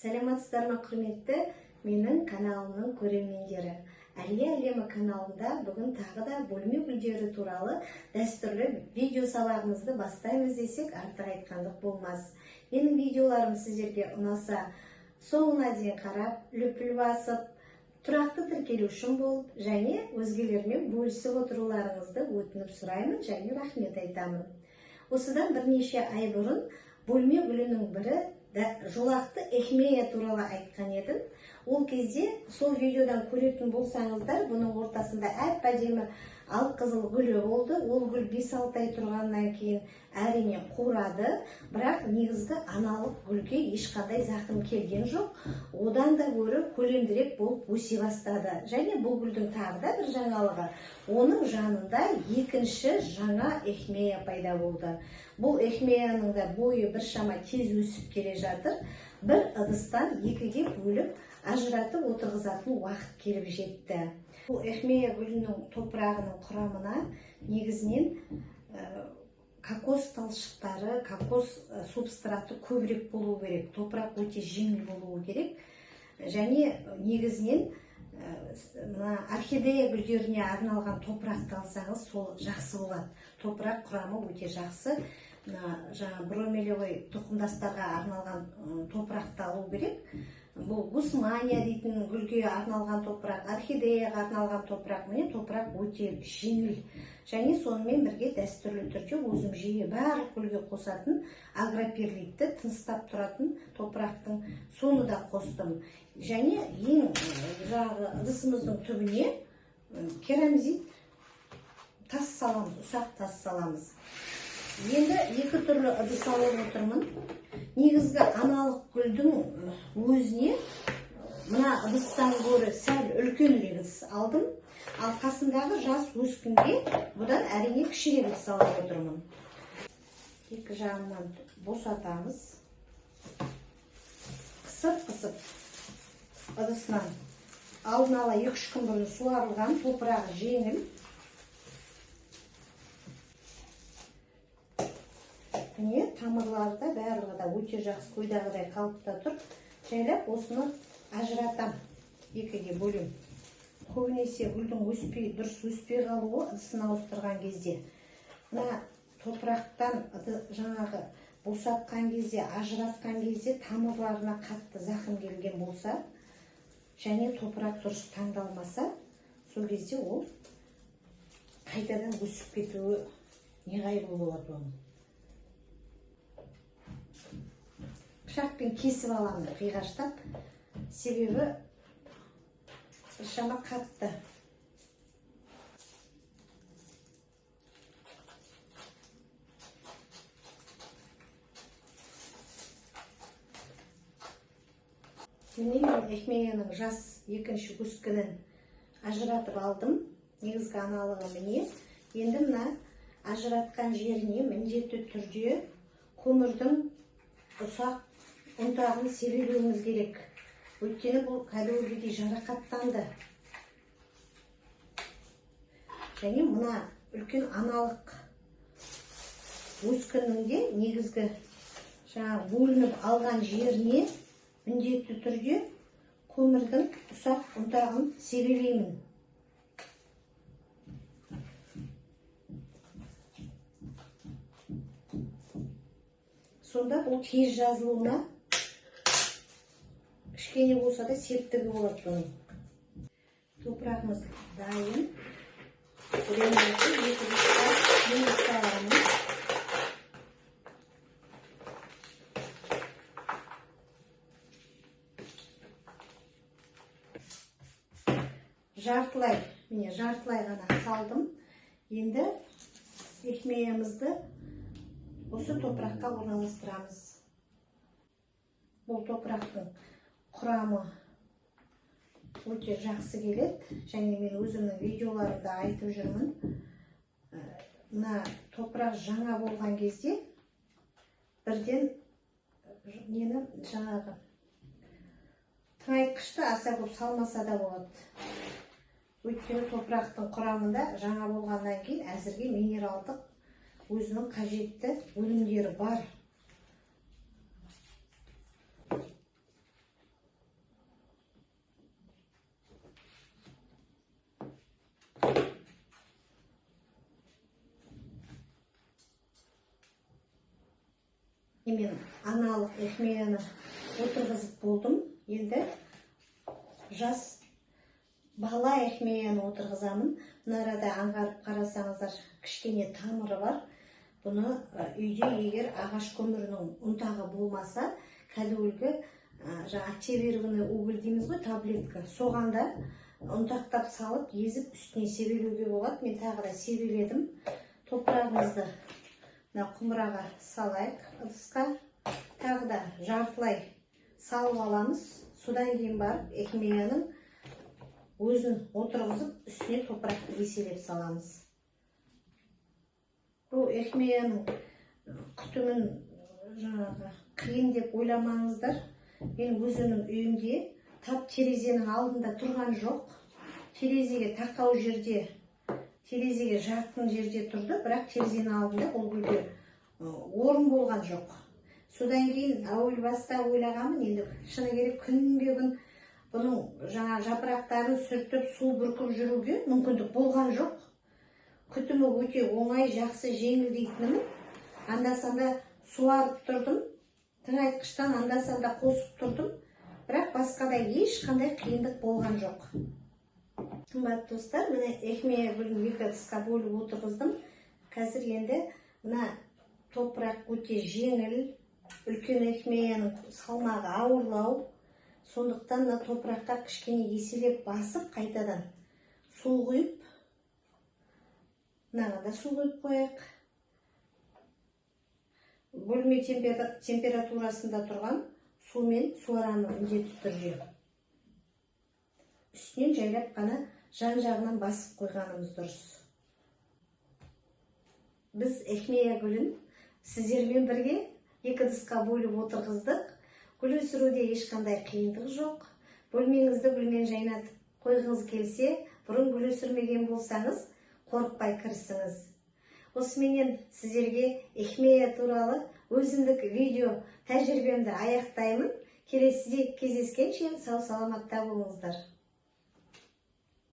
Сәлеметсіздер ме, құрметті менің каналымның көрермендері. Әлия әлемі каналында бүгін тағы да бөлме гүлдері туралы дәстүрлі видео сабағымызды бастаймыз десек, артық айтқандық болмас. Менің видеоларым сіздерге ұнаса, соңына дейін қарап, лүпіл басып, тұрақты тіркелу үшін болып, және өзгелермен бөлісіп отыруларыңызды өтініп сұраймын, және рахмет айтамын. Осыдан бірнеше ай бұрын бөлме гүлінің бірі жолақты эхмея туралы айтқан едім. Ол кезде сол видеодан көретін болсаңыздар, бұның ортасында әп-әдемі алқызыл гүлі болды. Ол гүл 5-6 ай тұрғаннан кейін әрине қурады, бірақ негізгі аналық гүлге ешқандай зақым келген жоқ. Одан да гөрі көлемдірек болып өсе бастады. Және бұл гүлдің тағы да бір жаңалығы, оның жанында екінші жаңа эхмея пайда болды. Бұл эхмеяның да бойы біршама тез өсіп келе жатыр. Бір ыдыстан екіге бөліп ажыратып отырғызатын уақыт келіп жетті. Бұл эхмея гүлінің топырағының құрамына негізінен кокос талшықтары, кокос субстраты көбірек болу керек. Топырақ өте жеңіл болуы керек. Және негізінен орхидея гүлдеріне арналған топырақты алсаңыз, сол жақсы болады. Топырақ құрамы өте жақсы. Бромелевый тұқымдастарға арналған топырақты алу керек. Бұл гусмания дейтін гүлге арналған топырақ, орхидеяға арналған топырақ, міне топырақ өте жеңіл. Және сонымен бірге дәстүрлі түрде өзім жиі барлық гүлге қосатын агроперлитті, тыныстап тұратын топырақтың соны да қостым. Және ең ыдысымыздың түбіне керамзит тас саламыз, ұсақ тас саламыз. Енді екі түрлі ыдыс алып отырмын. Негізгі аналық гүлдің өзіне мына ыдыстан гөрі сәл үлкен ыдыс алдым. Ал қасындағы жас өскінге бұдан әрине кішірек ыдыс алып отырмын. Екі жағынан босатамыз. Қысып ыдысынан алдын ала 2-3 күн бұрын суарылған, топырағы жеңіл. Міне тамырлары да барлығы да өте жақсы көйдағыдай қалыпта тұр. Жайлап осыны ажыратам, екіге бөлем. Көбінесе гүлдің дұрыс өспей қалуы ыдысын ауыстырған кезде. Мына топырақтан жаңағы босатқан кезде, ажыратқан кезде тамырларына қатты зақым келген болса, және топырақ дұрыс таңдалмаса, сол кезде ол қайтадан өсіп кетуі неғайбыл болады оның. Пышақпен кесіп аламын, қиғаштап, себебі біршама қатты. Міне мен эхмеяның жас екінші өскінін ажыратып алдым. Негізгі аналығы міне. Енді мына ажыратқан жеріне міндетті түрде көмірдің ұсақ ұнтағын себелеуіміз керек. Өйткені бұл кәдімгідей жарақаттанды. Және мына үлкен аналық өскіннің де негізгі бөлініп алған жеріне міндетті түрде көмірдің ұсақ ұнтағын себелеймін. Сонда бұл тез жазылуына кішкене болса да септігі болады бұның. Топырағымыз дайын. Жартылай ғана салдым. Енді эхмеямызды осы топыраққа орналастырамыз. Бұл топырақтың құрамы өте жақсы келеді. Және мен өзімнің видеоларымда айтып жүрмін. Мына топырақ жаңа болған кезде бірден жаңағы тыңайтқышты аса көп салмаса да болады. Өйткені топырақтың құрамында жаңа болғаннан кейін әзірге минералдық өзінің қажетті өнімдері бар. Мен аналық эхмияны отырғызып болдым. Енді жас бала эхмияны отырғызамын. Мына арада аңғарып қарасаңыздар, кішкене тамыры бар. Бұны үйде егер ағаш көмірінің ұнтағы болмаса, кәдімгі чеберігіні уголь дейміз ғой, таблетка. Соғанда ұнтақтап салып, езіп үстіне себелеуге болады. Мен тағы да себеледім. Топырағымызды құмыраға салайық, ыдысқа. Тағы да жартылай салып аламыз. Содан кейін барып эхмияның өзін отырғызып, үстіне топырақты еселеп саламыз. Бұл эхмияның күтімін қиын деп ойламаңыздар. Мен өзінің үйімде тап терезенің алдында тұрған жоқ. Терезеге тақау жерде, терезеге жақын жерде тұрды, бірақ терезенің алдында бұл гүлге орын болған жоқ. Содан кейін әуел баста ойлағанмын, енді шыны керек күнбе-күн бұның жапырақтарын сүртіп, су бүркіп жүруге мүмкіндік болған жоқ. Күтімі өте оңай, жақсы, жеңіл дейтінім. Анда-санда суарып тұрдым, тыңайтқыштан анда-санда қосып тұрдым, бірақ басқада ешқандай қиындық болған жоқ. Қымбатты достар, міне эхмия гүлін екі ыдысқа бөліп отырғыздым. Қазір енді мына топырақ өте жеңіл, үлкен эхмияның салмағы ауырлау. Сондықтан мына топыраққа кішкене еселеп басып, қайтадан су құйып, мынаға да су құйып қояйық. Бөлме температурасында тұрған сумен суарамын міндетті түрде. Үстінен жайлап қана жан-жағынан басып қойғанымыз дұрыс. Біз эхмия гүлін сіздермен бірге екі ыдысқа бөліп отырғыздық. Гүл өсіруде ешқандай қиындық жоқ. Бөлмеңізді гүлмен жайнатып қойғыңыз келсе, бұрын гүл өсірмеген болсаңыз, қорықпай кірісіңіз. Осыменен сіздерге эхмия туралы өзіндік видео тәжірибемді аяқтаймын. Келесіде кездескенше сау саламатта болыңыздар.